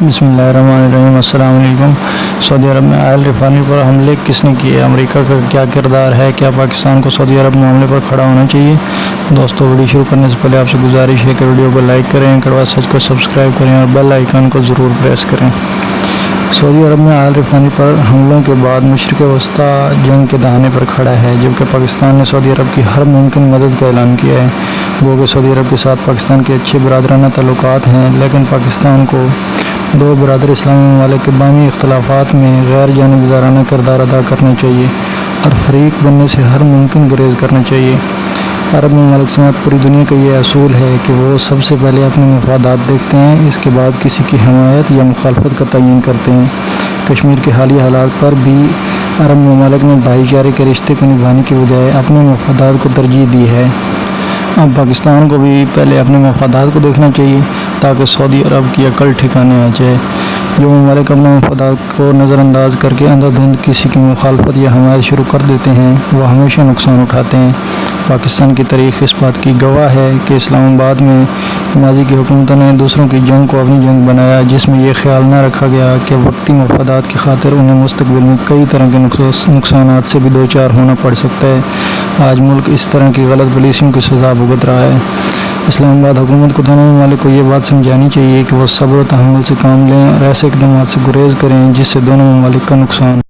بسم اللہ الرحمن الرحیم۔ السلام علیکم۔ سعودی عرب میں آئل ریفائنری پر حملے کس نے کیے؟ امریکہ کا کیا کردار ہے؟ کیا پاکستان کو سعودی عرب معاملے پر کھڑا ہونا چاہیے؟ دوستو، ویڈیو شروع کرنے سے پہلے آپ سے گزارش ہے کہ ویڈیو کو لائک کریں، کڑوا سچ کو سبسکرائب کریں اور بیل آئیکن کو ضرور پریس کریں۔ سعودی عرب میں آئل ریفائنری پر حملوں کے بعد مشرق وسطیٰ جنگ کے دہانے پر کھڑا ہے، جبکہ پاکستان نے سعودی عرب کی ہر ممکن مدد کا اعلان کیا ہے۔ گو کہ سعودی عرب کے ساتھ پاکستان کے اچھے برادرانہ تعلقات ہیں، لیکن پاکستان کو دو برادر اسلامی ممالک کے باہمی اختلافات میں غیر جانبدارانہ کردار ادا کرنا چاہیے اور فریق بننے سے ہر ممکن گریز کرنا چاہیے۔ عرب ممالک سمیت پوری دنیا کا یہ اصول ہے کہ وہ سب سے پہلے اپنے مفادات دیکھتے ہیں، اس کے بعد کسی کی حمایت یا مخالفت کا تعین کرتے ہیں۔ کشمیر کے حالیہ حالات پر بھی عرب ممالک نے بھائی چارے کے رشتے کو نبھانے کے بجائے اپنے مفادات کو ترجیح دی ہے۔ اب پاکستان کو بھی پہلے اپنے مفادات کو دیکھنا چاہیے تاکہ سعودی عرب کی عقل ٹھکانے آ جائے۔ جو ممالک اپنے مفادات کو نظر انداز کر کے اندھا دھند کسی کی مخالفت یا حمایت شروع کر دیتے ہیں، وہ ہمیشہ نقصان اٹھاتے ہیں۔ پاکستان کی تاریخ اس بات کی گواہ ہے کہ اسلام آباد میں ماضی کی حکومتوں نے دوسروں کی جنگ کو اپنی جنگ بنایا، جس میں یہ خیال نہ رکھا گیا کہ وقتی مفادات کی خاطر انہیں مستقبل میں کئی طرح کے نقصانات سے بھی دوچار ہونا پڑ سکتا ہے۔ آج ملک اس طرح کی غلط پالیسیوں کی سزا بھگت رہا ہے۔ اسلام آباد حکومت کو دونوں ممالک کو یہ بات سمجھانی چاہیے کہ وہ صبر و تحمل سے کام لیں اور ایسے اقدامات سے گریز کریں جس سے دونوں ممالک کا نقصان